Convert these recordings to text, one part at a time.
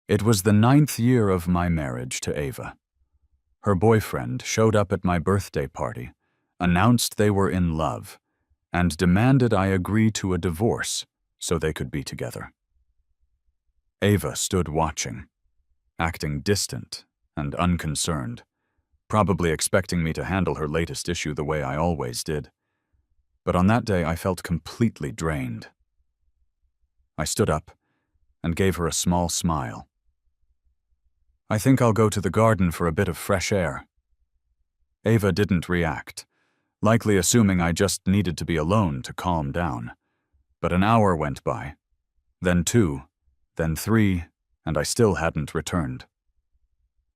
It was the 9th year of my marriage to Ava. Her boyfriend showed up at my birthday party, announced they were in love, and demanded I agree to a divorce so they could be together. Ava stood watching, acting distant and unconcerned, probably expecting me to handle her latest issue the way I always did. But on that day, I felt completely drained. I stood up and gave her a small smile. "I think I'll go to the garden for a bit of fresh air." Ava didn't react, likely assuming I just needed to be alone to calm down. But an hour went by, then 2, then 3, and I still hadn't returned.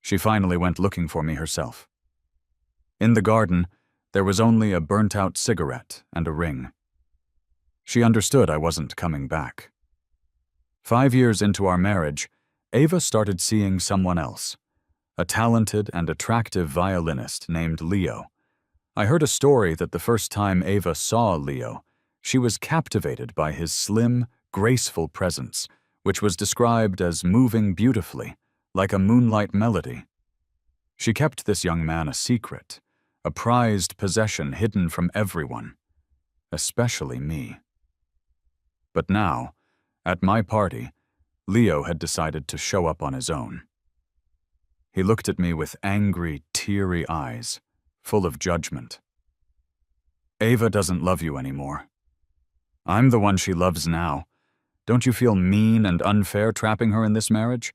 She finally went looking for me herself. In the garden, there was only a burnt-out cigarette and a ring. She understood I wasn't coming back. 5 years into our marriage, Ava started seeing someone else, a talented and attractive violinist named Leo. I heard a story that the first time Ava saw Leo, she was captivated by his slim, graceful presence, which was described as moving beautifully, like a moonlight melody. She kept this young man a secret, a prized possession hidden from everyone, especially me. But now, at my party, Leo had decided to show up on his own. He looked at me with angry, teary eyes, full of judgment. "Ava doesn't love you anymore. I'm the one she loves now. Don't you feel mean and unfair trapping her in this marriage?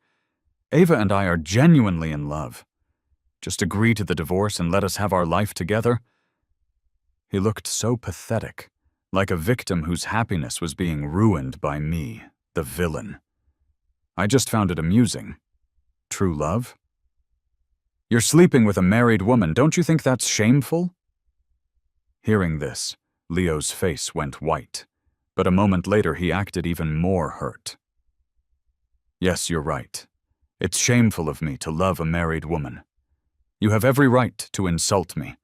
Ava and I are genuinely in love. Just agree to the divorce and let us have our life together." He looked so pathetic, like a victim whose happiness was being ruined by me, the villain. I just found it amusing. True love? "You're sleeping with a married woman. Don't you think that's shameful?" Hearing this, Leo's face went white, but a moment later he acted even more hurt. "Yes, you're right. It's shameful of me to love a married woman. You have every right to insult me,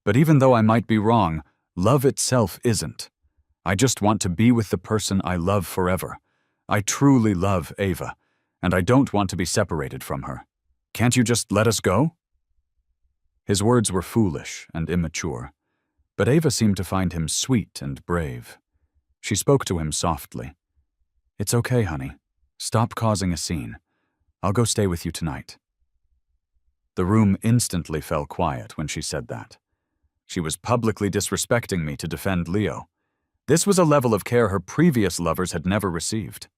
but even though I might be wrong, love itself isn't. I just want to be with the person I love forever. I truly love Ava, and I don't want to be separated from her. Can't you just let us go?" His words were foolish and immature, but Ava seemed to find him sweet and brave. She spoke to him softly. "It's okay, honey. Stop causing a scene. I'll go stay with you tonight." The room instantly fell quiet when she said that. She was publicly disrespecting me to defend Leo. This was a level of care her previous lovers had never received.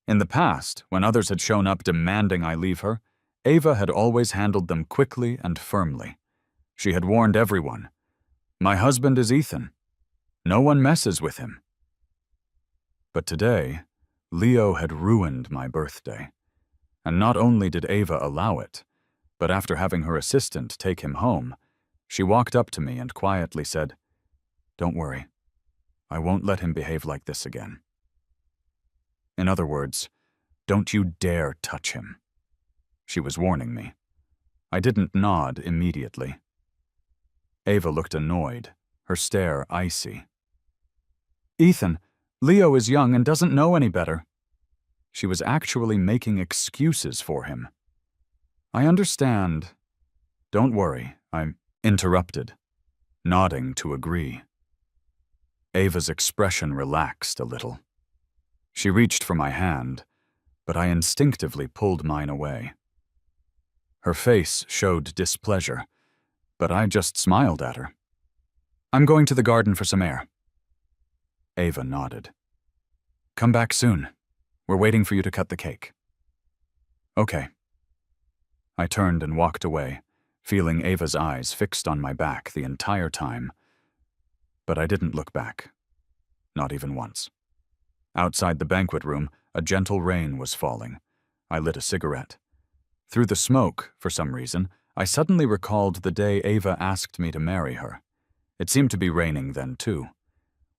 In the past, when others had shown up demanding I leave her, Ava had always handled them quickly and firmly. She had warned everyone, "My husband is Ethan. No one messes with him." But today, Leo had ruined my birthday. And not only did Ava allow it, but after having her assistant take him home, she walked up to me and quietly said, "Don't worry. I won't let him behave like this again." In other words, don't you dare touch him. She was warning me. I didn't nod immediately. Ava looked annoyed, her stare icy. "Ethan, Leo is young and doesn't know any better." She was actually making excuses for him. "I understand." "Don't worry," I interrupted, nodding to agree. Ava's expression relaxed a little. She reached for my hand, but I instinctively pulled mine away. Her face showed displeasure, but I just smiled at her. "I'm going to the garden for some air." Ava nodded. "Come back soon. We're waiting for you to cut the cake." "Okay." I turned and walked away, feeling Ava's eyes fixed on my back the entire time. But I didn't look back. Not even once. Outside the banquet room, a gentle rain was falling. I lit a cigarette. Through the smoke, for some reason, I suddenly recalled the day Ava asked me to marry her. It seemed to be raining then, too.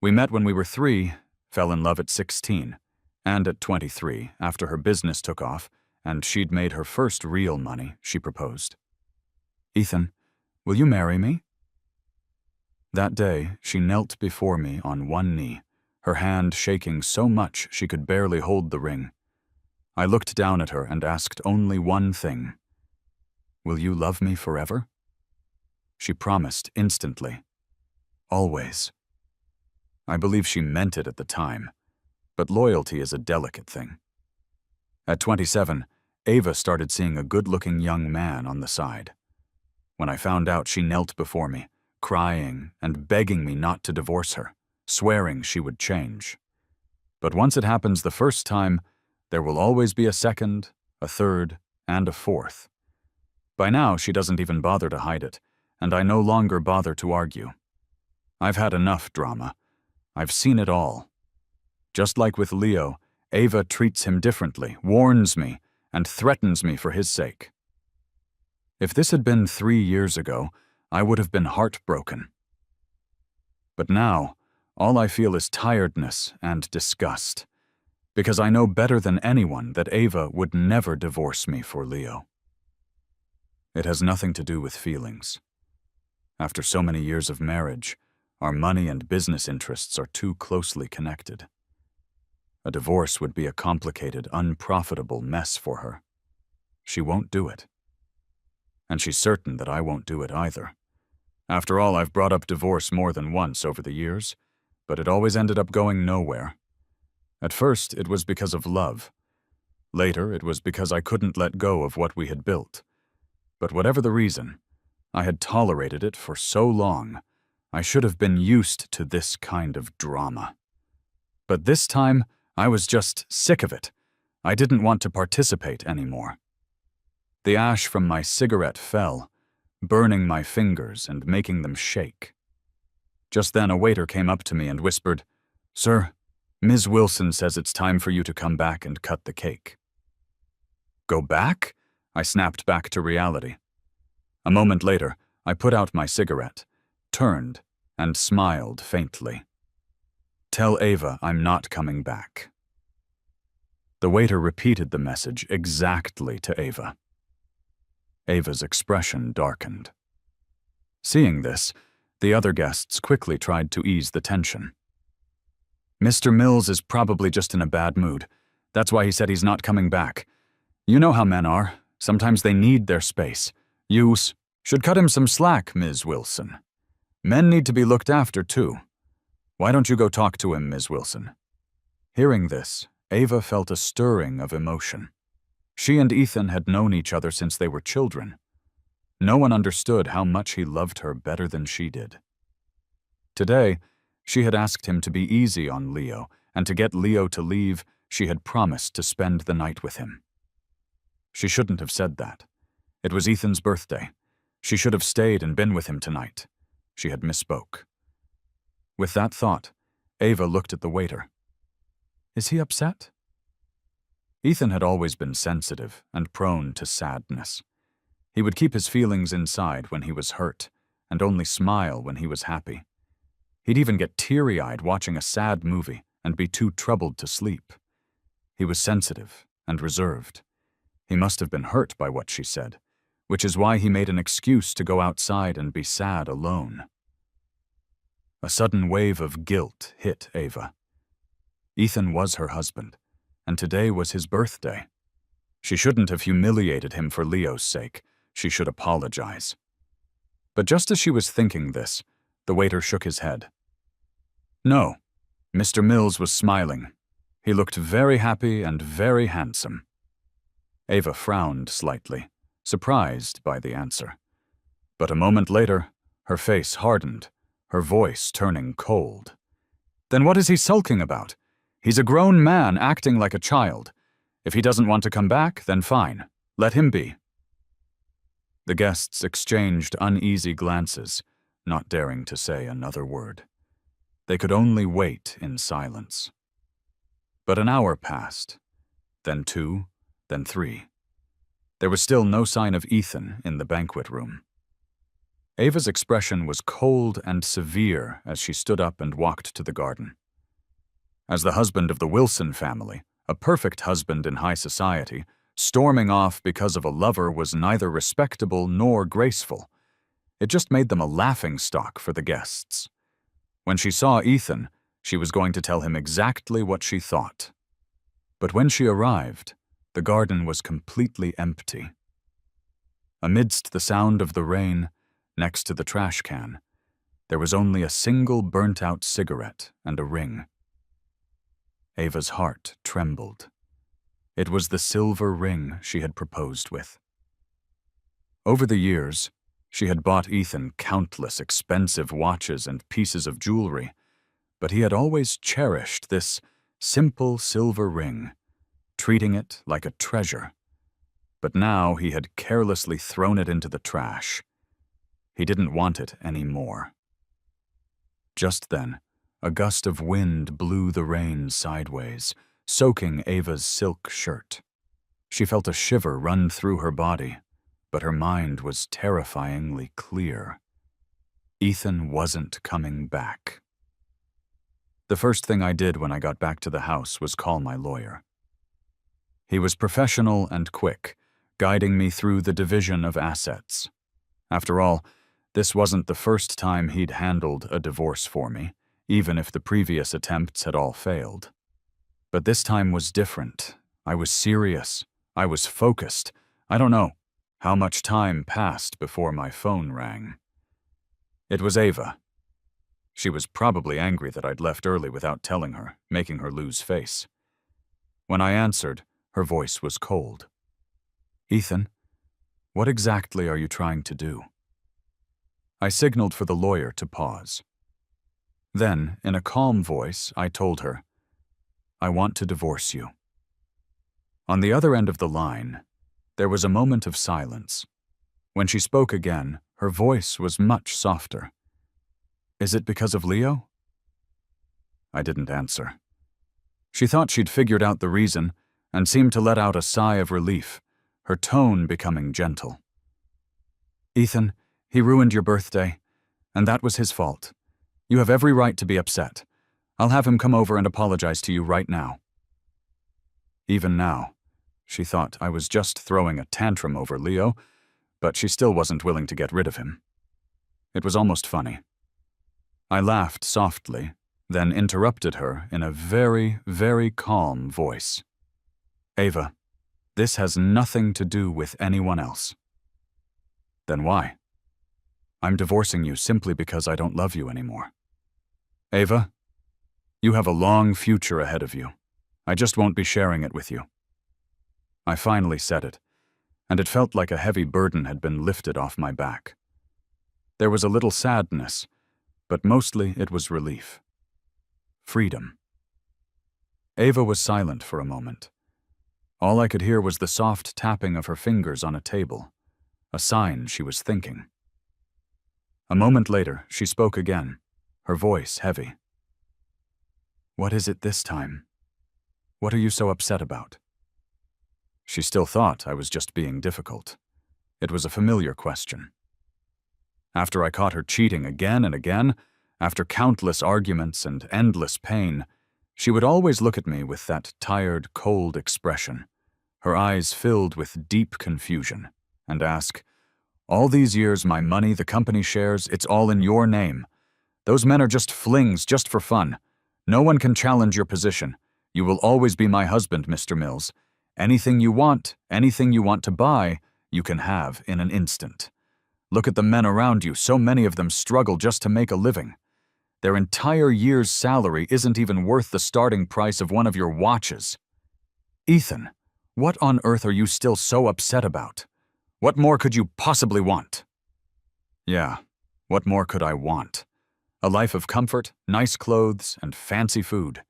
We met when we were 3, fell in love at 16, and at 23, after her business took off, and she'd made her first real money, she proposed. "Ethan, will you marry me?" That day, she knelt before me on one knee, her hand shaking so much she could barely hold the ring. I looked down at her and asked only one thing. "Will you love me forever?" She promised instantly. "Always." I believe she meant it at the time, but loyalty is a delicate thing. At 27, Ava started seeing a good-looking young man on the side. When I found out, she knelt before me, crying and begging me not to divorce her, swearing she would change. But once it happens the first time, there will always be a second, a third, and a fourth. By now, she doesn't even bother to hide it, and I no longer bother to argue. I've had enough drama. I've seen it all. Just like with Leo, Ava treats him differently, warns me, and threatens me for his sake. If this had been 3 years ago, I would have been heartbroken. But now, all I feel is tiredness and disgust, because I know better than anyone that Ava would never divorce me for Leo. It has nothing to do with feelings. After so many years of marriage, our money and business interests are too closely connected. A divorce would be a complicated, unprofitable mess for her. She won't do it. And she's certain that I won't do it either. After all, I've brought up divorce more than once over the years, but it always ended up going nowhere. At first, it was because of love. Later, it was because I couldn't let go of what we had built. But whatever the reason, I had tolerated it for so long, I should have been used to this kind of drama. But this time, I was just sick of it. I didn't want to participate anymore. The ash from my cigarette fell, burning my fingers and making them shake. Just then a waiter came up to me and whispered, "Sir, Ms. Wilson says it's time for you to come back and cut the cake." "Go back?" I snapped back to reality. A moment later, I put out my cigarette, turned, and smiled faintly. "Tell Ava I'm not coming back." The waiter repeated the message exactly to Ava. Ava's expression darkened. Seeing this, the other guests quickly tried to ease the tension. "Mr. Mills is probably just in a bad mood. That's why he said he's not coming back. You know how men are. Sometimes they need their space. You should cut him some slack, Ms. Wilson. Men need to be looked after, too. Why don't you go talk to him, Ms. Wilson?" Hearing this, Ava felt a stirring of emotion. She and Ethan had known each other since they were children. No one understood how much he loved her better than she did. Today, she had asked him to be easy on Leo, and to get Leo to leave, she had promised to spend the night with him. She shouldn't have said that. It was Ethan's birthday. She should have stayed and been with him tonight. She had misspoke. With that thought, Ava looked at the waiter. Is he upset? Ethan had always been sensitive and prone to sadness. He would keep his feelings inside when he was hurt, and only smile when he was happy. He'd even get teary-eyed watching a sad movie and be too troubled to sleep. He was sensitive and reserved. He must have been hurt by what she said, which is why he made an excuse to go outside and be sad alone. A sudden wave of guilt hit Ava. Ethan was her husband, and today was his birthday. She shouldn't have humiliated him for Leo's sake. She should apologize. But just as she was thinking this, the waiter shook his head. No, Mr. Mills was smiling. He looked very happy and very handsome. Ava frowned slightly, surprised by the answer. But a moment later, her face hardened, her voice turning cold. Then what is he sulking about? He's a grown man acting like a child. If he doesn't want to come back, then fine. Let him be. The guests exchanged uneasy glances, not daring to say another word. They could only wait in silence. But an hour passed, then 2, then 3. There was still no sign of Ethan in the banquet room. Ava's expression was cold and severe as she stood up and walked to the garden. As the husband of the Wilson family, a perfect husband in high society, storming off because of a lover was neither respectable nor graceful. It just made them a laughingstock for the guests. When she saw Ethan, she was going to tell him exactly what she thought. But when she arrived, the garden was completely empty. Amidst the sound of the rain, next to the trash can, there was only a single burnt-out cigarette and a ring. Ava's heart trembled. It was the silver ring she had proposed with. Over the years, she had bought Ethan countless expensive watches and pieces of jewelry, but he had always cherished this simple silver ring, treating it like a treasure. But now he had carelessly thrown it into the trash. He didn't want it anymore. Just then, a gust of wind blew the rain sideways, soaking Ava's silk shirt. She felt a shiver run through her body, but her mind was terrifyingly clear. Ethan wasn't coming back. The first thing I did when I got back to the house was call my lawyer. He was professional and quick, guiding me through the division of assets. After all, this wasn't the first time he'd handled a divorce for me, even if the previous attempts had all failed. But this time was different. I was serious. I was focused. I don't know how much time passed before my phone rang. It was Ava. She was probably angry that I'd left early without telling her, making her lose face. When I answered, her voice was cold. "Ethan, what exactly are you trying to do?" I signaled for the lawyer to pause. Then, in a calm voice, I told her, "I want to divorce you." On the other end of the line, there was a moment of silence. When she spoke again, her voice was much softer. "Is it because of Leo?" I didn't answer. She thought she'd figured out the reason and seemed to let out a sigh of relief, her tone becoming gentle. "Ethan, he ruined your birthday, and that was his fault. You have every right to be upset. I'll have him come over and apologize to you right now." Even now, she thought I was just throwing a tantrum over Leo, but she still wasn't willing to get rid of him. It was almost funny. I laughed softly, then interrupted her in a very, very calm voice. "Ava, this has nothing to do with anyone else." "Then why?" "I'm divorcing you simply because I don't love you anymore." "Ava, you have a long future ahead of you. I just won't be sharing it with you." I finally said it, and it felt like a heavy burden had been lifted off my back. There was a little sadness, but mostly it was relief. Freedom. Ava was silent for a moment. All I could hear was the soft tapping of her fingers on a table, a sign she was thinking. A moment later, she spoke again, her voice heavy. "What is it this time? What are you so upset about?" She still thought I was just being difficult. It was a familiar question. After I caught her cheating again and again, after countless arguments and endless pain, she would always look at me with that tired, cold expression, her eyes filled with deep confusion, and ask, "All these years, my money, the company shares, it's all in your name. Those men are just flings, just for fun. No one can challenge your position. You will always be my husband, Mr. Mills. Anything you want to buy, you can have in an instant. Look at the men around you, so many of them struggle just to make a living. Their entire year's salary isn't even worth the starting price of one of your watches. Ethan, what on earth are you still so upset about? What more could you possibly want?" Yeah, what more could I want? A life of comfort, nice clothes, and fancy food.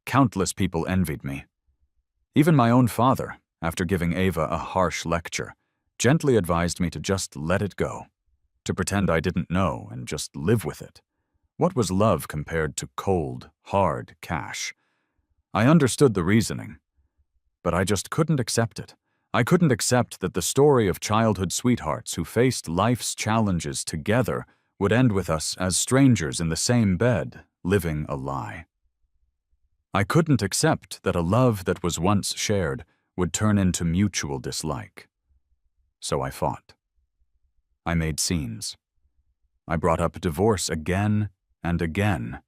Countless people envied me. Even my own father, after giving Ava a harsh lecture, gently advised me to just let it go, to pretend I didn't know and just live with it. What was love compared to cold, hard cash? I understood the reasoning, but I just couldn't accept it. I couldn't accept that the story of childhood sweethearts who faced life's challenges together would end with us as strangers in the same bed, living a lie. I couldn't accept that a love that was once shared would turn into mutual dislike. So I fought. I made scenes. I brought up divorce again and again,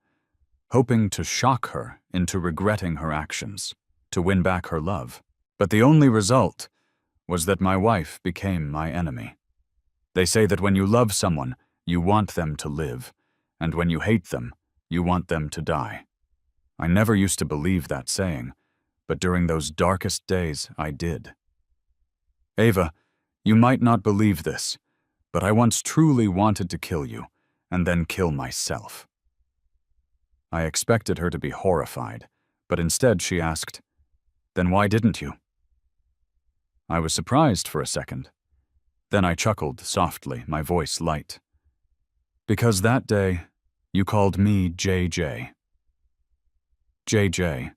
hoping to shock her into regretting her actions, to win back her love. But the only result was that my wife became my enemy. They say that when you love someone, you want them to live, and when you hate them, you want them to die. I never used to believe that saying, but during those darkest days, I did. Ava, you might not believe this, but I once truly wanted to kill you, and then kill myself. I expected her to be horrified, but instead she asked, "Then why didn't you?" I was surprised for a second. Then I chuckled softly, my voice light. "Because that day, you called me JJ. JJ,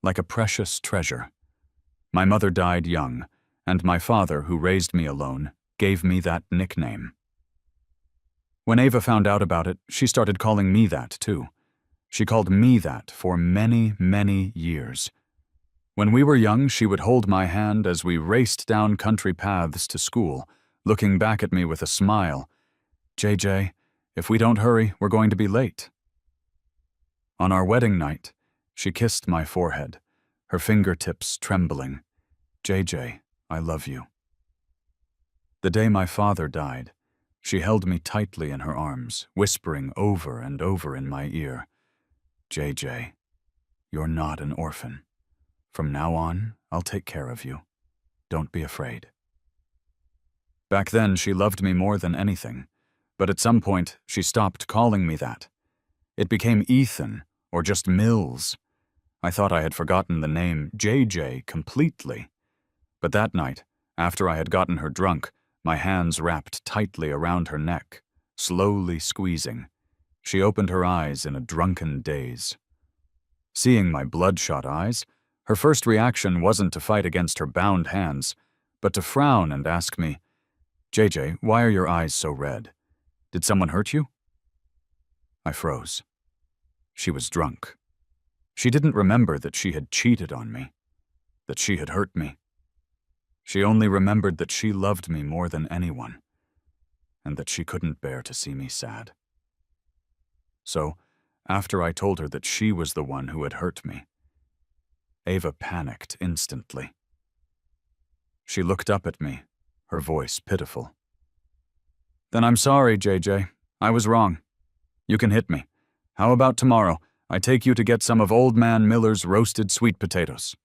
like a precious treasure. My mother died young, and my father, who raised me alone, gave me that nickname. When Ava found out about it, she started calling me that too. She called me that for many, many years. When we were young, she would hold my hand as we raced down country paths to school, looking back at me with a smile. "JJ, if we don't hurry, we're going to be late." On our wedding night, she kissed my forehead, her fingertips trembling. "JJ, I love you." The day my father died, she held me tightly in her arms, whispering over and over in my ear, "JJ, you're not an orphan. From now on, I'll take care of you. Don't be afraid." Back then, she loved me more than anything, but at some point, she stopped calling me that. It became Ethan, or just Mills. I thought I had forgotten the name JJ completely. But that night, after I had gotten her drunk, my hands wrapped tightly around her neck, slowly squeezing. She opened her eyes in a drunken daze. Seeing my bloodshot eyes, her first reaction wasn't to fight against her bound hands, but to frown and ask me, "JJ, why are your eyes so red? Did someone hurt you?" I froze. She was drunk. She didn't remember that she had cheated on me, that she had hurt me. She only remembered that she loved me more than anyone, and that she couldn't bear to see me sad. So, after I told her that she was the one who had hurt me, Ava panicked instantly. She looked up at me, her voice pitiful. "Then I'm sorry, JJ. I was wrong. You can hit me. How about tomorrow? I take you to get some of Old Man Miller's roasted sweet potatoes."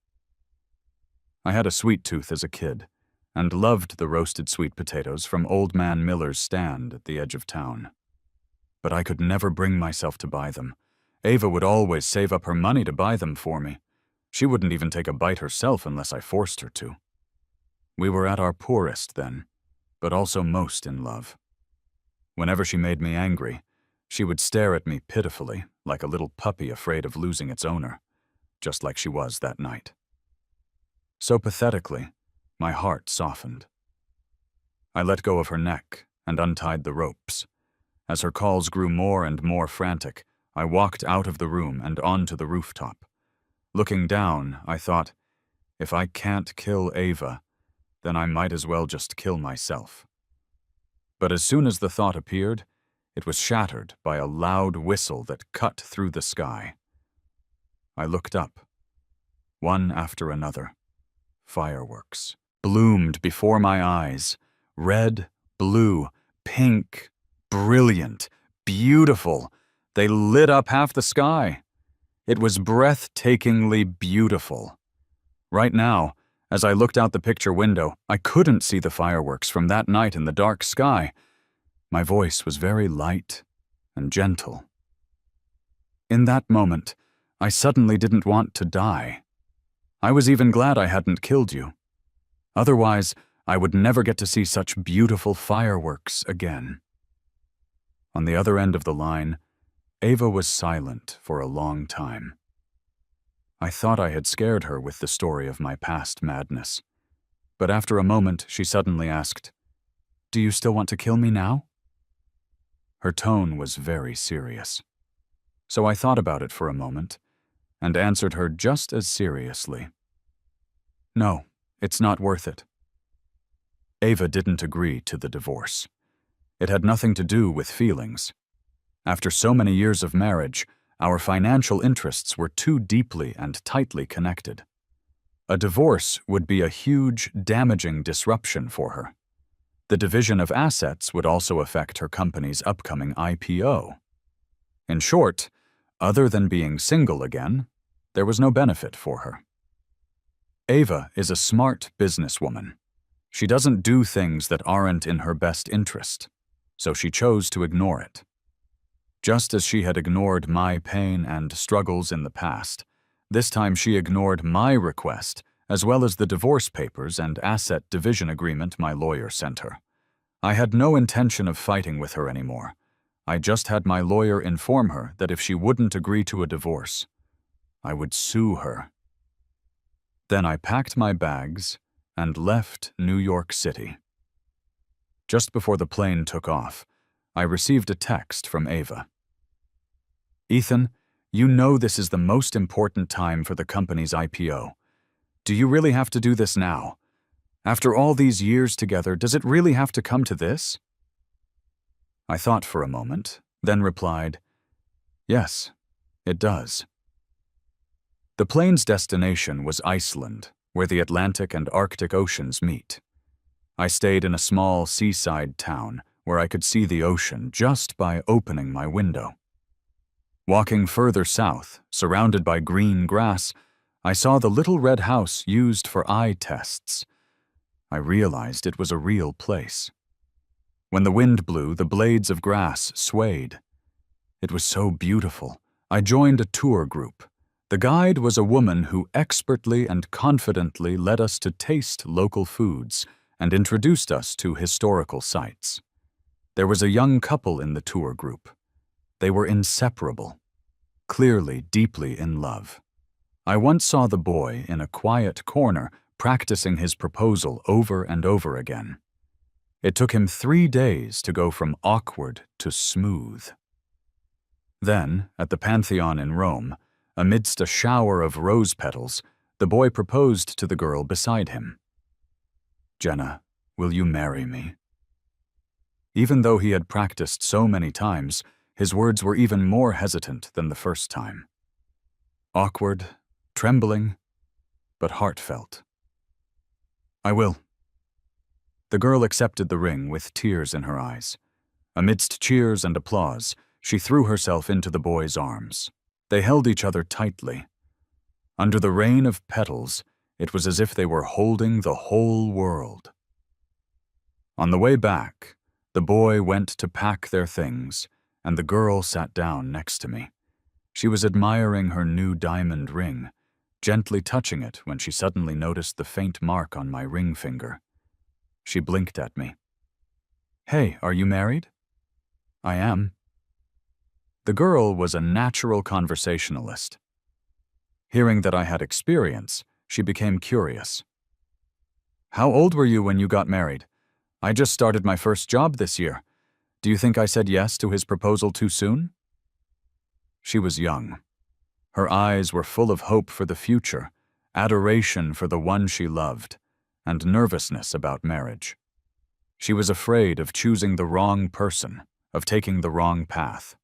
I had a sweet tooth as a kid, and loved the roasted sweet potatoes from Old Man Miller's stand at the edge of town. But I could never bring myself to buy them. Ava would always save up her money to buy them for me. She wouldn't even take a bite herself unless I forced her to. We were at our poorest then, but also most in love. Whenever she made me angry, she would stare at me pitifully, like a little puppy afraid of losing its owner, just like she was that night. So pathetically, my heart softened. I let go of her neck and untied the ropes. As her calls grew more and more frantic, I walked out of the room and onto the rooftop. Looking down, I thought, if I can't kill Ava, then I might as well just kill myself. But as soon as the thought appeared, it was shattered by a loud whistle that cut through the sky. I looked up. One after another, fireworks bloomed before my eyes. Red, blue, pink, brilliant, beautiful. They lit up half the sky. It was breathtakingly beautiful. Right now, as I looked out the picture window, I couldn't see the fireworks from that night in the dark sky. My voice was very light and gentle. In that moment, I suddenly didn't want to die. I was even glad I hadn't killed you. Otherwise, I would never get to see such beautiful fireworks again. On the other end of the line, Ava was silent for a long time. I thought I had scared her with the story of my past madness. But after a moment, she suddenly asked, "Do you still want to kill me now?" Her tone was very serious. So I thought about it for a moment and answered her just as seriously. "No, it's not worth it." Ava didn't agree to the divorce. It had nothing to do with feelings. After so many years of marriage, our financial interests were too deeply and tightly connected. A divorce would be a huge, damaging disruption for her. The division of assets would also affect her company's upcoming IPO. In short, other than being single again, there was no benefit for her. Ava is a smart businesswoman. She doesn't do things that aren't in her best interest, so she chose to ignore it. Just as she had ignored my pain and struggles in the past, this time she ignored my request, as well as the divorce papers and asset division agreement my lawyer sent her. I had no intention of fighting with her anymore. I just had my lawyer inform her that if she wouldn't agree to a divorce, I would sue her. Then I packed my bags and left New York City. Just before the plane took off, I received a text from Ava. "Ethan, you know this is the most important time for the company's IPO. Do you really have to do this now? After all these years together, does it really have to come to this?" I thought for a moment, then replied, "Yes, it does." The plane's destination was Iceland, where the Atlantic and Arctic Oceans meet. I stayed in a small seaside town where I could see the ocean just by opening my window. Walking further south, surrounded by green grass, I saw the little red house used for eye tests. I realized it was a real place. When the wind blew, the blades of grass swayed. It was so beautiful. I joined a tour group. The guide was a woman who expertly and confidently led us to taste local foods and introduced us to historical sites. There was a young couple in the tour group. They were inseparable, clearly deeply in love. I once saw the boy in a quiet corner practicing his proposal over and over again. It took him 3 days to go from awkward to smooth. Then, at the Pantheon in Rome, amidst a shower of rose petals, the boy proposed to the girl beside him. "Jenna, will you marry me?" Even though he had practiced so many times, his words were even more hesitant than the first time. Awkward, trembling, but heartfelt. "I will." The girl accepted the ring with tears in her eyes. Amidst cheers and applause, she threw herself into the boy's arms. They held each other tightly. Under the rain of petals, it was as if they were holding the whole world. On the way back, the boy went to pack their things, and the girl sat down next to me. She was admiring her new diamond ring, gently touching it when she suddenly noticed the faint mark on my ring finger. She blinked at me. "Hey, are you married?" "I am." The girl was a natural conversationalist. Hearing that I had experience, she became curious. "How old were you when you got married? I just started my first job this year. Do you think I said yes to his proposal too soon?" She was young. Her eyes were full of hope for the future, adoration for the one she loved, and nervousness about marriage. She was afraid of choosing the wrong person, of taking the wrong path.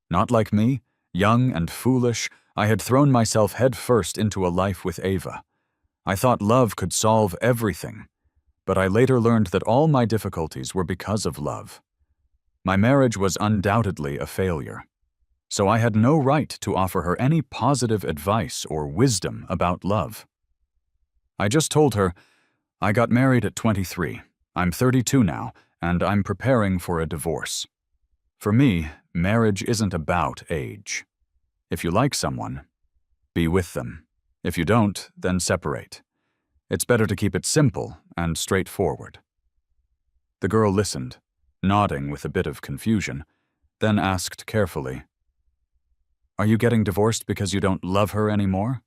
Not like me, young and foolish, I had thrown myself headfirst into a life with Ava. I thought love could solve everything, but I later learned that all my difficulties were because of love. My marriage was undoubtedly a failure, so I had no right to offer her any positive advice or wisdom about love. I just told her, "I got married at 23. I'm 32 now, and I'm preparing for a divorce. For me, marriage isn't about age. If you like someone, be with them. If you don't, then separate. It's better to keep it simple and straightforward." The girl listened, nodding with a bit of confusion, then asked carefully, "Are you getting divorced because you don't love her anymore?"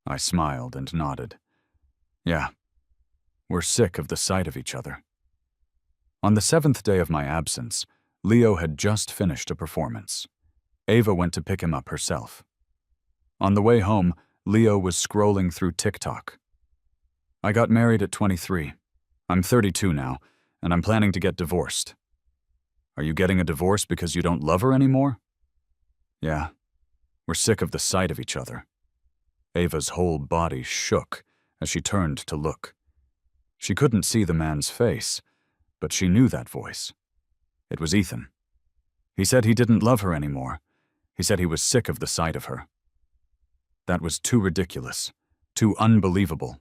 I smiled and nodded. "Yeah, we're sick of the sight of each other." On the 7th day of my absence, Leo had just finished a performance. Ava went to pick him up herself. On the way home, Leo was scrolling through TikTok. "I got married at 23. I'm 32 now, and I'm planning to get divorced." "Are you getting a divorce because you don't love her anymore?" "Yeah, we're sick of the sight of each other." Ava's whole body shook as she turned to look. She couldn't see the man's face, but she knew that voice. It was Ethan. He said he didn't love her anymore. He said he was sick of the sight of her. That was too ridiculous, too unbelievable.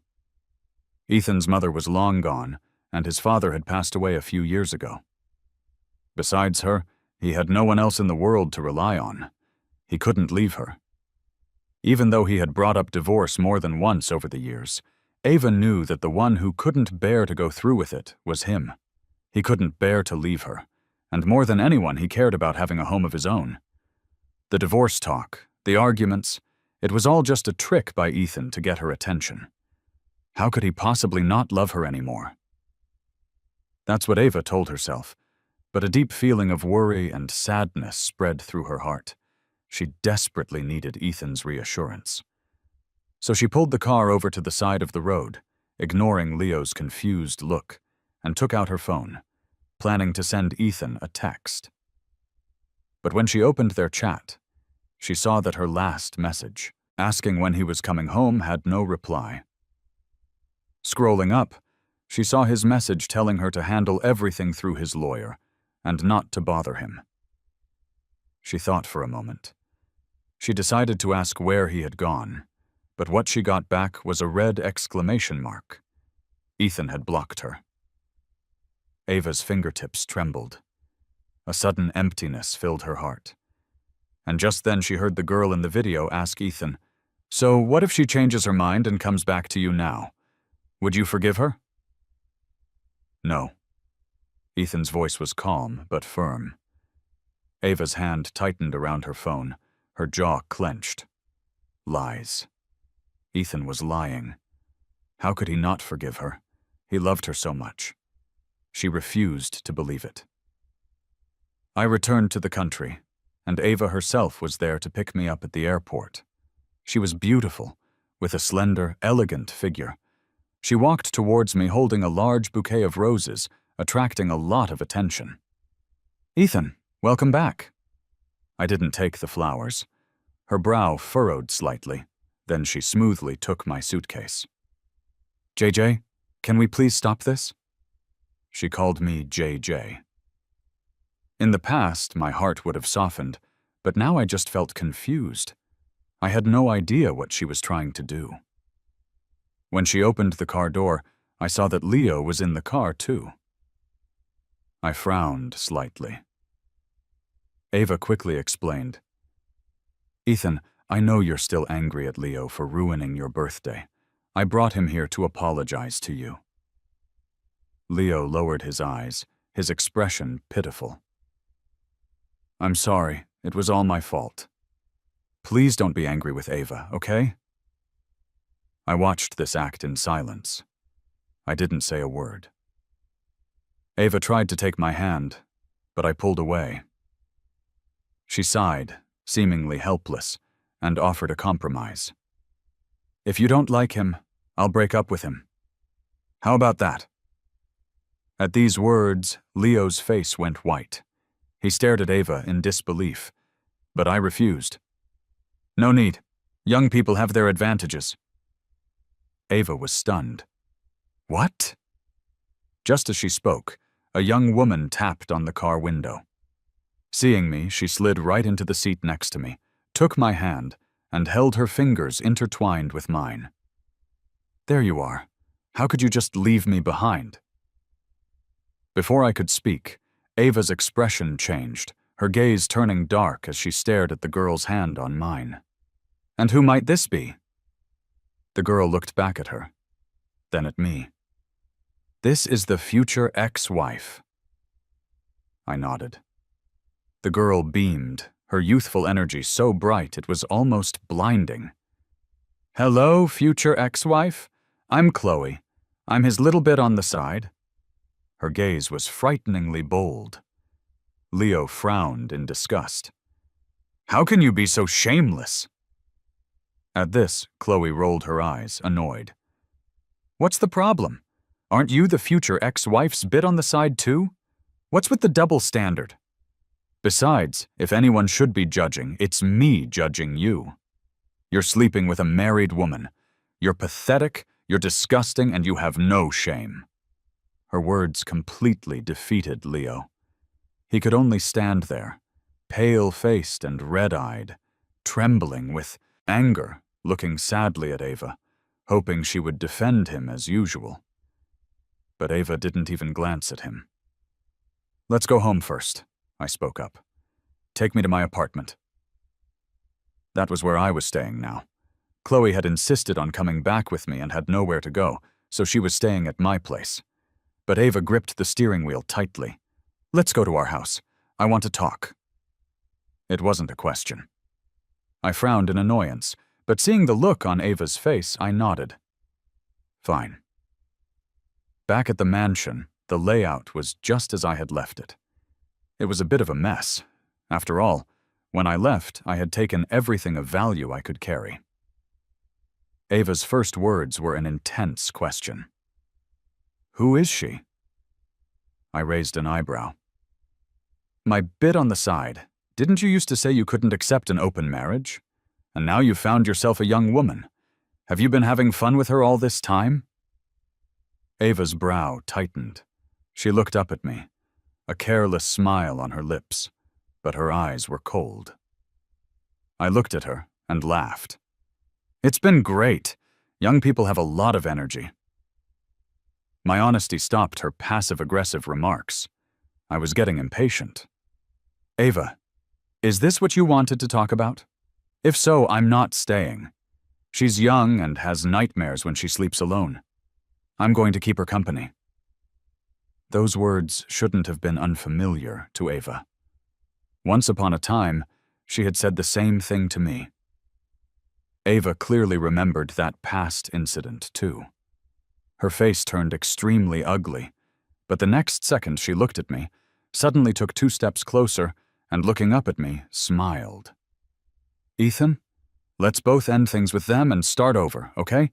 Ethan's mother was long gone, and his father had passed away a few years ago. Besides her, he had no one else in the world to rely on. He couldn't leave her. Even though he had brought up divorce more than once over the years, Ava knew that the one who couldn't bear to go through with it was him. He couldn't bear to leave her, and more than anyone he cared about having a home of his own. The divorce talk, the arguments, it was all just a trick by Ethan to get her attention. How could he possibly not love her anymore? That's what Ava told herself, but a deep feeling of worry and sadness spread through her heart. She desperately needed Ethan's reassurance. So she pulled the car over to the side of the road, ignoring Leo's confused look, and took out her phone, planning to send Ethan a text. But when she opened their chat, she saw that her last message, asking when he was coming home, had no reply. Scrolling up, she saw his message telling her to handle everything through his lawyer and not to bother him. She thought for a moment. She decided to ask where he had gone, but what she got back was a red exclamation mark. Ethan had blocked her. Ava's fingertips trembled. A sudden emptiness filled her heart. And just then she heard the girl in the video ask Ethan, "So what if she changes her mind and comes back to you now? Would you forgive her?" No. Ethan's voice was calm but firm. Ava's hand tightened around her phone, her jaw clenched. Lies. Ethan was lying. How could he not forgive her? He loved her so much. She refused to believe it. I returned to the country, and Ava herself was there to pick me up at the airport. She was beautiful, with a slender, elegant figure. She walked towards me holding a large bouquet of roses, attracting a lot of attention. "Ethan, welcome back." I didn't take the flowers. Her brow furrowed slightly, then she smoothly took my suitcase. "JJ, can we please stop this?" She called me JJ. In the past, my heart would have softened, but now I just felt confused. I had no idea what she was trying to do. When she opened the car door, I saw that Leo was in the car too. I frowned slightly. Ava quickly explained, "Ethan, I know you're still angry at Leo for ruining your birthday. I brought him here to apologize to you." Leo lowered his eyes, his expression pitiful. "I'm sorry, it was all my fault. Please don't be angry with Ava, okay?" I watched this act in silence. I didn't say a word. Ava tried to take my hand, but I pulled away. She sighed, seemingly helpless, and offered a compromise. "If you don't like him, I'll break up with him. How about that?" At these words, Leo's face went white. He stared at Ava in disbelief, but I refused. "No need. Young people have their advantages." Ava was stunned. "What?" Just as she spoke, a young woman tapped on the car window. Seeing me, she slid right into the seat next to me, took my hand, and held her fingers intertwined with mine. "There you are. How could you just leave me behind?" Before I could speak, Ava's expression changed, her gaze turning dark as she stared at the girl's hand on mine. "And who might this be?" The girl looked back at her, then at me. "This is the future ex-wife." I nodded. The girl beamed, her youthful energy so bright it was almost blinding. "Hello, future ex-wife. I'm Chloe. I'm his little bit on the side." Her gaze was frighteningly bold. Leo frowned in disgust. "How can you be so shameless?" At this, Chloe rolled her eyes, annoyed. "What's the problem? Aren't you the future ex-wife's bit on the side too? What's with the double standard? Besides, if anyone should be judging, it's me judging you." You're sleeping with a married woman. You're pathetic, you're disgusting, and you have no shame." Her words completely defeated Leo. He could only stand there, pale-faced and red-eyed, trembling with anger, looking sadly at Ava, hoping she would defend him as usual. But Ava didn't even glance at him. "Let's go home first," I spoke up. "Take me to my apartment." That was where I was staying now. Chloe had insisted on coming back with me and had nowhere to go, so she was staying at my place. But Ava gripped the steering wheel tightly. "Let's go to our house. I want to talk." It wasn't a question. I frowned in annoyance, but seeing the look on Ava's face, I nodded. Fine. Back at the mansion, the layout was just as I had left it. It was a bit of a mess. After all, when I left, I had taken everything of value I could carry. Ava's first words were an intense question. "Who is she?" I raised an eyebrow. "My bit on the side, didn't you used to say you couldn't accept an open marriage? And now you've found yourself a young woman. Have you been having fun with her all this time?" Ava's brow tightened. She looked up at me, a careless smile on her lips, but her eyes were cold. I looked at her and laughed. "It's been great. Young people have a lot of energy." My honesty stopped her passive-aggressive remarks. I was getting impatient. "Ava, is this what you wanted to talk about? If so, I'm not staying. She's young and has nightmares when she sleeps alone. I'm going to keep her company." Those words shouldn't have been unfamiliar to Ava. Once upon a time, she had said the same thing to me. Ava clearly remembered that past incident, too. Her face turned extremely ugly, but the next second she looked at me, suddenly took 2 steps closer, and looking up at me, smiled. "Ethan, let's both end things with them and start over, okay?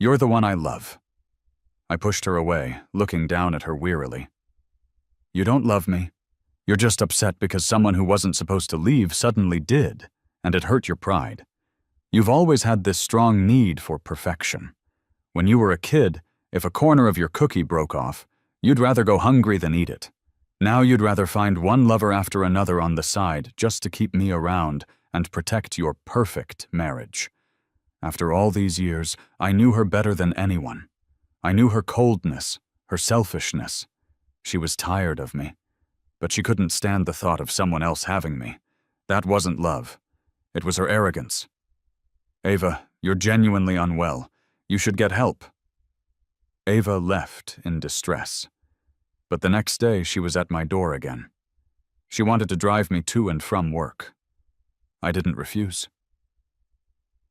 You're the one I love." I pushed her away, looking down at her wearily. "You don't love me. You're just upset because someone who wasn't supposed to leave suddenly did, and it hurt your pride. You've always had this strong need for perfection. When you were a kid, if a corner of your cookie broke off, you'd rather go hungry than eat it. Now you'd rather find one lover after another on the side just to keep me around and protect your perfect marriage. After all these years, I knew her better than anyone. I knew her coldness, her selfishness. She was tired of me, but she couldn't stand the thought of someone else having me. That wasn't love. It was her arrogance. Ava, you're genuinely unwell. You should get help." Ava left in distress, but the next day she was at my door again. She wanted to drive me to and from work. I didn't refuse.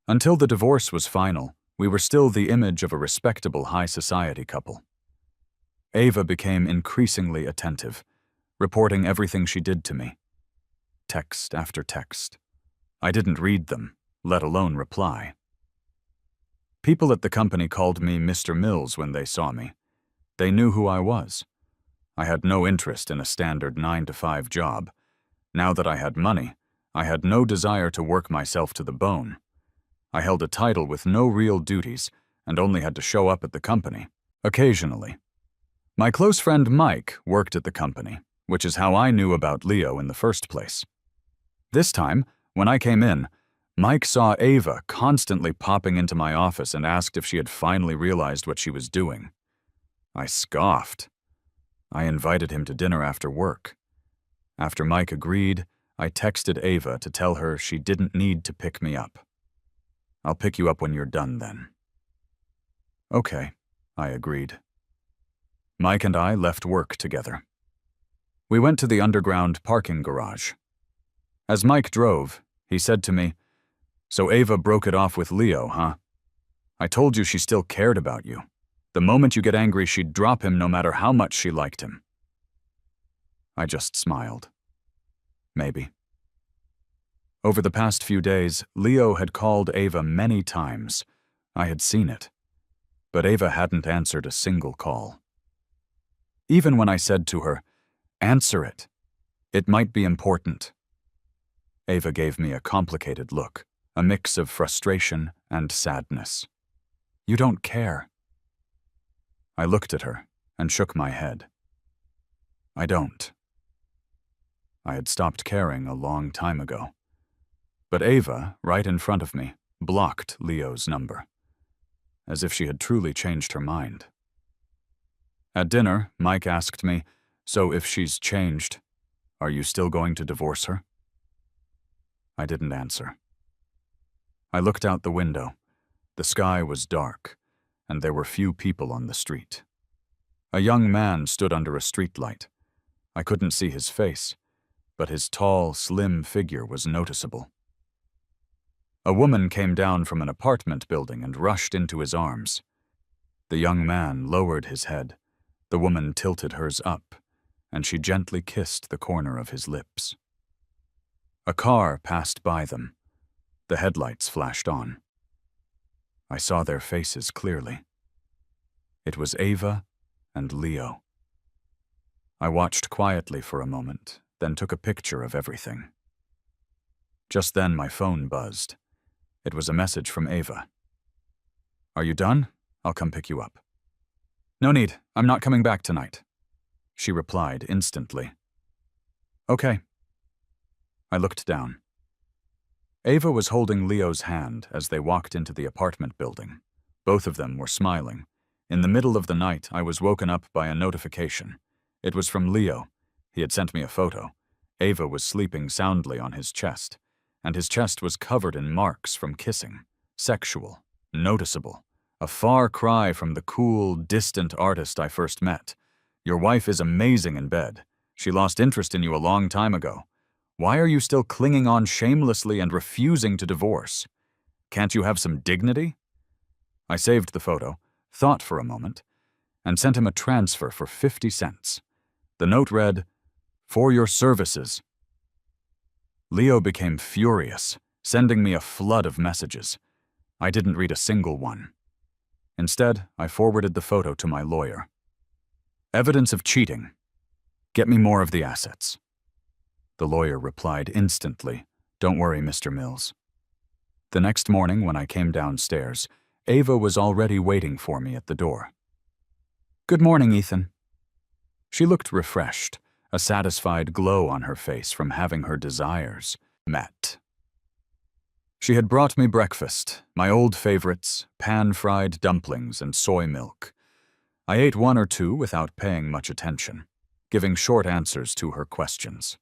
Until the divorce was final, we were still the image of a respectable high society couple. Ava became increasingly attentive, reporting everything she did to me. Text after text. I didn't read them, let alone reply. People at the company called me Mr. Mills when they saw me. They knew who I was. I had no interest in a standard 9-to-5 job. Now that I had money, I had no desire to work myself to the bone. I held a title with no real duties and only had to show up at the company, occasionally. My close friend Mike worked at the company, which is how I knew about Leo in the first place. This time, when I came in, Mike saw Ava constantly popping into my office and asked if she had finally realized what she was doing. I scoffed. I invited him to dinner after work. After Mike agreed, I texted Ava to tell her she didn't need to pick me up. "I'll pick you up when you're done then." "Okay," I agreed. Mike and I left work together. We went to the underground parking garage. As Mike drove, he said to me, "So Ava broke it off with Leo, huh? I told you she still cared about you. The moment you get angry, she'd drop him no matter how much she liked him." I just smiled. Maybe. Over the past few days, Leo had called Ava many times. I had seen it. But Ava hadn't answered a single call. Even when I said to her, "Answer it. It might be important." Ava gave me a complicated look. a mix of frustration and sadness. You don't care. I looked at her and shook my head. I don't. I had stopped caring a long time ago. But Ava, right in front of me, blocked Leo's number, as if she had truly changed her mind. At dinner, Mike asked me, "So if she's changed, are you still going to divorce her?" I didn't answer. I looked out the window. The sky was dark, and there were few people on the street. A young man stood under a streetlight. I couldn't see his face, but his tall, slim figure was noticeable. A woman came down from an apartment building and rushed into his arms. The young man lowered his head. The woman tilted hers up, and she gently kissed the corner of his lips. A car passed by them. The headlights flashed on. I saw their faces clearly. It was Ava and Leo. I watched quietly for a moment, then took a picture of everything. Just then my phone buzzed. It was a message from Ava. "Are you done? I'll come pick you up." "No need, I'm not coming back tonight," she replied instantly. "Okay." I looked down. Ava was holding Leo's hand as they walked into the apartment building. Both of them were smiling. In the middle of the night, I was woken up by a notification. It was from Leo. He had sent me a photo. Ava was sleeping soundly on his chest, and his chest was covered in marks from kissing. Sexual, noticeable. A far cry from the cool, distant artist I first met. "Your wife is amazing in bed. She lost interest in you a long time ago. Why are you still clinging on shamelessly and refusing to divorce? Can't you have some dignity?" I saved the photo, thought for a moment, and sent him a transfer for 50 cents. The note read, "For your services." Leo became furious, sending me a flood of messages. I didn't read a single one. Instead, I forwarded the photo to my lawyer. "Evidence of cheating. Get me more of the assets." The lawyer replied instantly, "Don't worry, Mr. Mills." The next morning, when I came downstairs, Ava was already waiting for me at the door. "Good morning, Ethan." She looked refreshed, a satisfied glow on her face from having her desires met. She had brought me breakfast, my old favorites, pan-fried dumplings and soy milk. I ate one or two without paying much attention, giving short answers to her questions.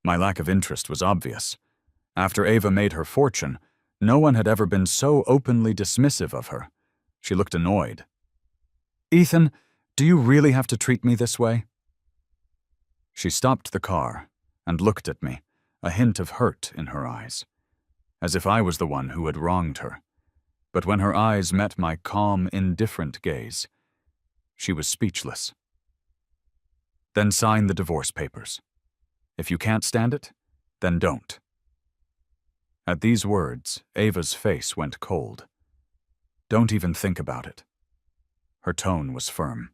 My lack of interest was obvious. After Ava made her fortune, no one had ever been so openly dismissive of her. She looked annoyed. "Ethan, do you really have to treat me this way?" She stopped the car and looked at me, a hint of hurt in her eyes, as if I was the one who had wronged her. But when her eyes met my calm, indifferent gaze, she was speechless. "Then sign the divorce papers. If you can't stand it, then don't." At these words, Ava's face went cold. "Don't even think about it." Her tone was firm.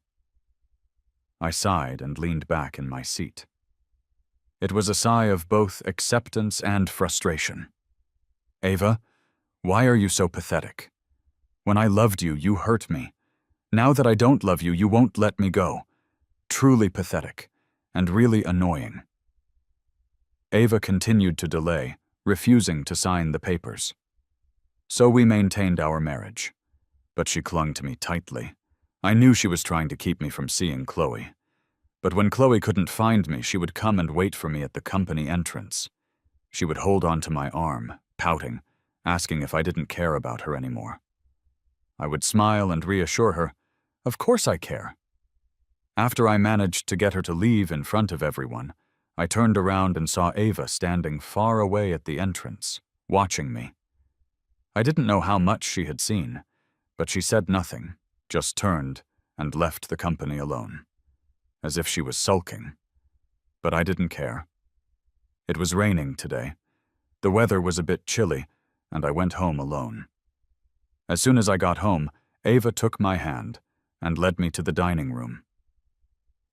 I sighed and leaned back in my seat. It was a sigh of both acceptance and frustration. "Ava, why are you so pathetic? When I loved you, you hurt me. Now that I don't love you, you won't let me go. Truly pathetic, and really annoying." Ava continued to delay, refusing to sign the papers. So we maintained our marriage, but she clung to me tightly. I knew she was trying to keep me from seeing Chloe. But when Chloe couldn't find me, she would come and wait for me at the company entrance. She would hold onto my arm, pouting, asking if I didn't care about her anymore. I would smile and reassure her, "Of course I care." After I managed to get her to leave in front of everyone, I turned around and saw Ava standing far away at the entrance, watching me. I didn't know how much she had seen, but she said nothing, just turned and left the company alone, as if she was sulking. But I didn't care. It was raining today. The weather was a bit chilly, and I went home alone. As soon as I got home, Ava took my hand and led me to the dining room.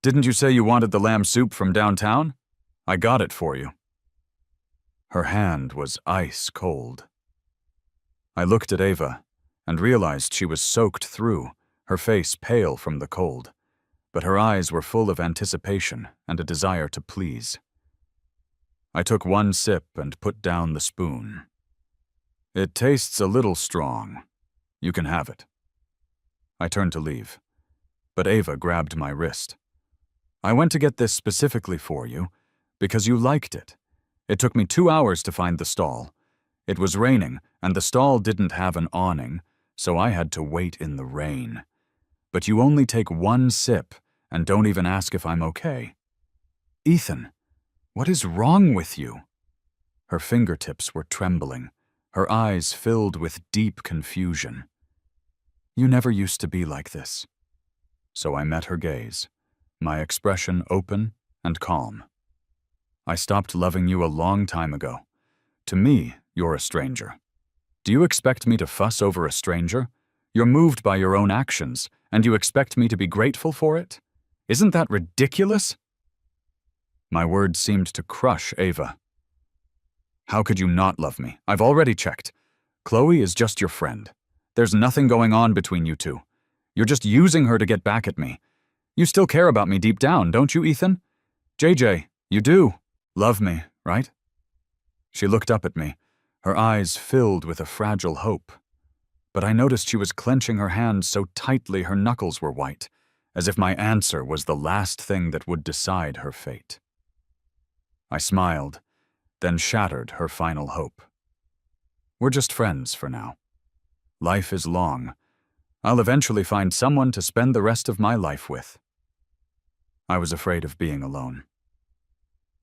"Didn't you say you wanted the lamb soup from downtown? I got it for you." Her hand was ice cold. I looked at Ava and realized she was soaked through, her face pale from the cold, but her eyes were full of anticipation and a desire to please. I took one sip and put down the spoon. "It tastes a little strong. You can have it." I turned to leave, but Ava grabbed my wrist. "I went to get this specifically for you because you liked it. It took me 2 hours to find the stall. It was raining, and the stall didn't have an awning, so I had to wait in the rain. But you only take one sip and don't even ask if I'm okay. Ethan, what is wrong with you?" Her fingertips were trembling, her eyes filled with deep confusion. "You never used to be like this." So I met her gaze, my expression open and calm. "I stopped loving you a long time ago. To me, you're a stranger. Do you expect me to fuss over a stranger? You're moved by your own actions, and you expect me to be grateful for it? Isn't that ridiculous?" My words seemed to crush Ava. "How could you not love me? I've already checked. Chloe is just your friend. There's nothing going on between you two. You're just using her to get back at me. You still care about me deep down, don't you, Ethan? JJ, you do love me, right?" She looked up at me, her eyes filled with a fragile hope. But I noticed she was clenching her hands so tightly her knuckles were white, as if my answer was the last thing that would decide her fate. I smiled, then shattered her final hope. "We're just friends for now. Life is long. I'll eventually find someone to spend the rest of my life with." I was afraid of being alone.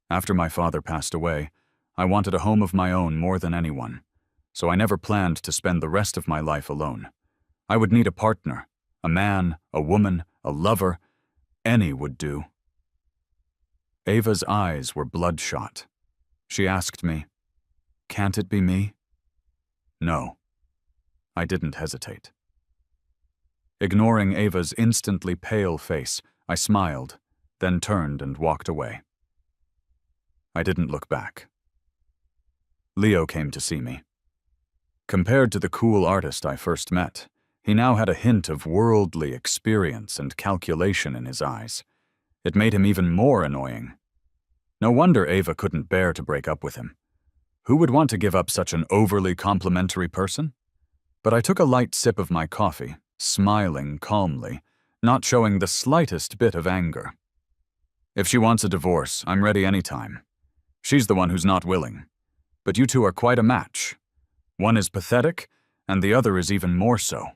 After my father passed away, I wanted a home of my own more than anyone, so I never planned to spend the rest of my life alone. I would need a partner, a man, a woman, a lover. Any would do. Ava's eyes were bloodshot. She asked me, "Can't it be me?" No. I didn't hesitate. Ignoring Ava's instantly pale face, I smiled, then turned and walked away. I didn't look back. Leo came to see me. Compared to the cool artist I first met, he now had a hint of worldly experience and calculation in his eyes. It made him even more annoying. No wonder Ava couldn't bear to break up with him. Who would want to give up such an overly complimentary person? But I took a light sip of my coffee, smiling calmly, not showing the slightest bit of anger. "If she wants a divorce, I'm ready anytime. She's the one who's not willing. But you two are quite a match. One is pathetic, and the other is even more so."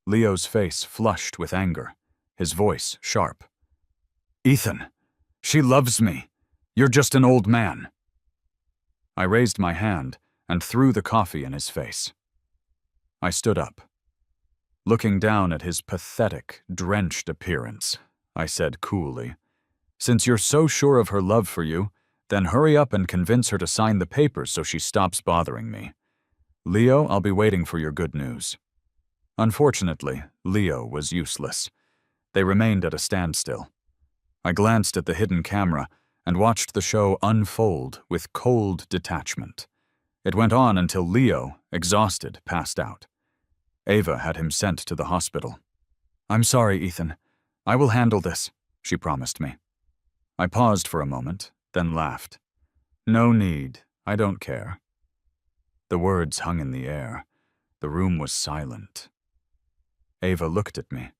Leo's face flushed with anger, his voice sharp. "Ethan, she loves me. You're just an old man." I raised my hand and threw the coffee in his face. I stood up. Looking down at his pathetic, drenched appearance, I said coolly, "Since you're so sure of her love for you, then hurry up and convince her to sign the papers so she stops bothering me. Leo, I'll be waiting for your good news." Unfortunately, Leo was useless. They remained at a standstill. I glanced at the hidden camera and watched the show unfold with cold detachment. It went on until Leo, exhausted, passed out. Ava had him sent to the hospital. "I'm sorry, Ethan. I will handle this," she promised me. I paused for a moment, then laughed. "No need. I don't care." The words hung in the air. The room was silent. Ava looked at me,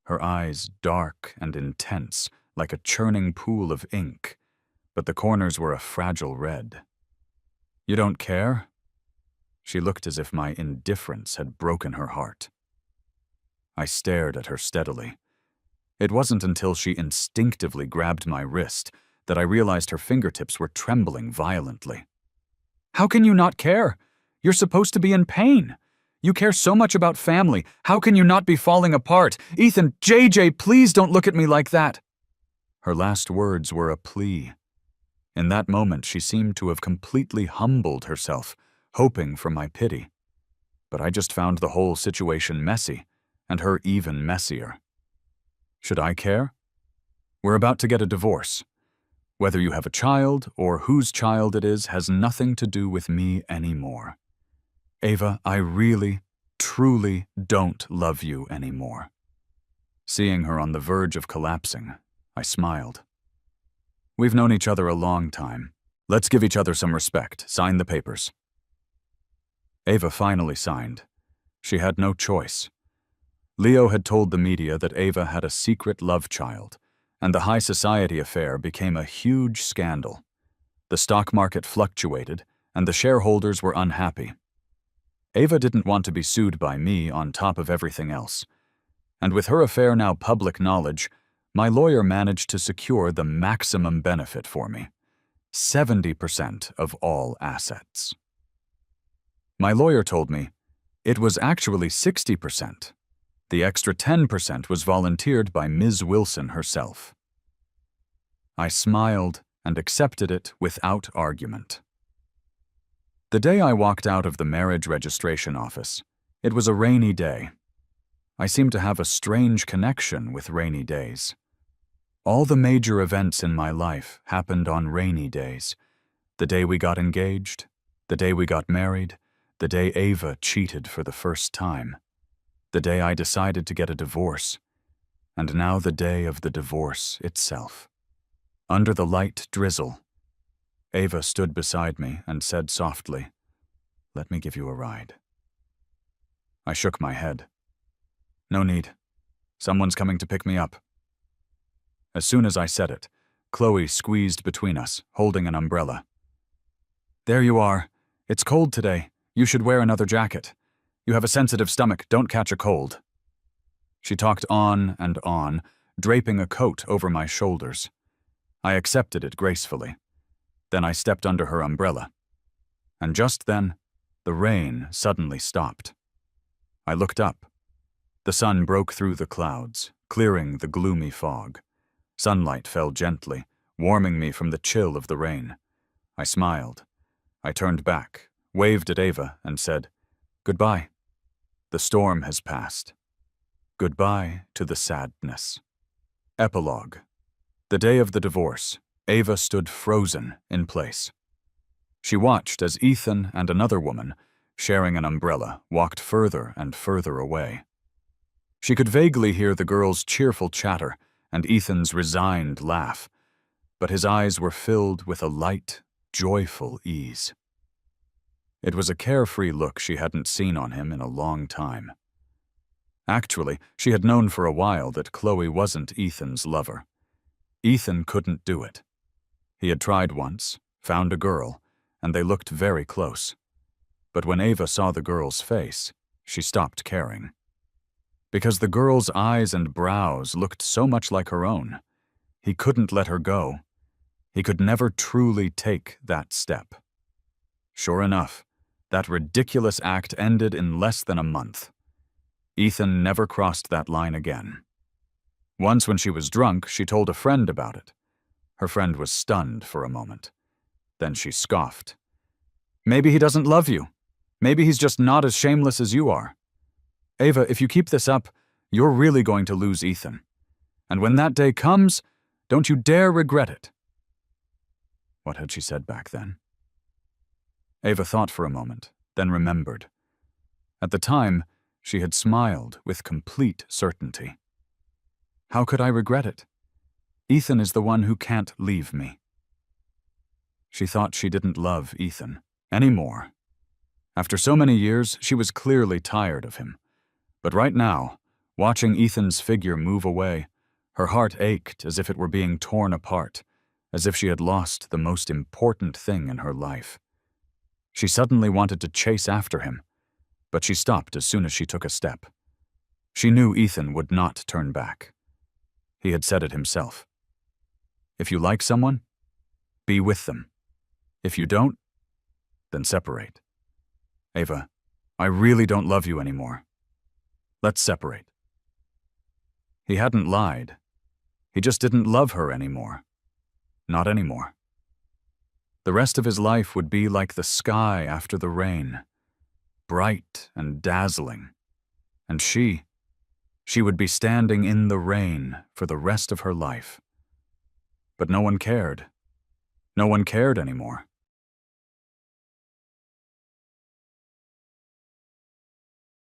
her eyes dark and intense, like a churning pool of ink, but the corners were a fragile red. "You don't care?" She looked as if my indifference had broken her heart. I stared at her steadily. It wasn't until she instinctively grabbed my wrist that I realized her fingertips were trembling violently. "How can you not care? You're supposed to be in pain. You care so much about family. How can you not be falling apart? Ethan, JJ, please don't look at me like that." Her last words were a plea. In that moment, she seemed to have completely humbled herself, hoping for my pity. But I just found the whole situation messy, and her even messier. Should I care? We're about to get a divorce. Whether you have a child or whose child it is has nothing to do with me anymore. Ava, I really, truly don't love you anymore. Seeing her on the verge of collapsing, I smiled. We've known each other a long time. Let's give each other some respect. Sign the papers. Ava finally signed. She had no choice. Leo had told the media that Ava had a secret love child, and the high society affair became a huge scandal. The stock market fluctuated, and the shareholders were unhappy. Ava didn't want to be sued by me on top of everything else. And with her affair now public knowledge, my lawyer managed to secure the maximum benefit for me: 70% of all assets. My lawyer told me it was actually 60%. The extra 10% was volunteered by Ms. Wilson herself. I smiled and accepted it without argument. The day I walked out of the marriage registration office, it was a rainy day. I seemed to have a strange connection with rainy days. All the major events in my life happened on rainy days. The day we got engaged, the day we got married, the day Ava cheated for the first time, the day I decided to get a divorce, and now the day of the divorce itself. Under the light drizzle, Ava stood beside me and said softly, "Let me give you a ride." I shook my head. "No need. Someone's coming to pick me up." As soon as I said it, Chloe squeezed between us, holding an umbrella. "There you are. It's cold today. You should wear another jacket. You have a sensitive stomach. Don't catch a cold." She talked on and on, draping a coat over my shoulders. I accepted it gracefully. Then I stepped under her umbrella. And just then, the rain suddenly stopped. I looked up. The sun broke through the clouds, clearing the gloomy fog. Sunlight fell gently, warming me from the chill of the rain. I smiled. I turned back, waved at Ava, and said, "Goodbye. The storm has passed. Goodbye to the sadness." Epilogue. The day of the divorce, Ava stood frozen in place. She watched as Ethan and another woman, sharing an umbrella, walked further and further away. She could vaguely hear the girls' cheerful chatter and Ethan's resigned laugh, but his eyes were filled with a light, joyful ease. It was a carefree look she hadn't seen on him in a long time. Actually, she had known for a while that Chloe wasn't Ethan's lover. Ethan couldn't do it. He had tried once, found a girl, and they looked very close. But when Ava saw the girl's face, she stopped caring. Because the girl's eyes and brows looked so much like her own, he couldn't let her go. He could never truly take that step. Sure enough, that ridiculous act ended in less than a month. Ethan never crossed that line again. Once when she was drunk, she told a friend about it. Her friend was stunned for a moment. Then she scoffed. "Maybe he doesn't love you. Maybe he's just not as shameless as you are. Ava, if you keep this up, you're really going to lose Ethan. And when that day comes, don't you dare regret it." What had she said back then? Ava thought for a moment, then remembered. At the time, she had smiled with complete certainty. How could I regret it? Ethan is the one who can't leave me. She thought she didn't love Ethan anymore. After so many years, she was clearly tired of him. But right now, watching Ethan's figure move away, her heart ached as if it were being torn apart, as if she had lost the most important thing in her life. She suddenly wanted to chase after him, but she stopped as soon as she took a step. She knew Ethan would not turn back. He had said it himself. If you like someone, be with them. If you don't, then separate. Ava, I really don't love you anymore. Let's separate. He hadn't lied. He just didn't love her anymore. Not anymore. The rest of his life would be like the sky after the rain, bright and dazzling. And she would be standing in the rain for the rest of her life. But no one cared. No one cared anymore.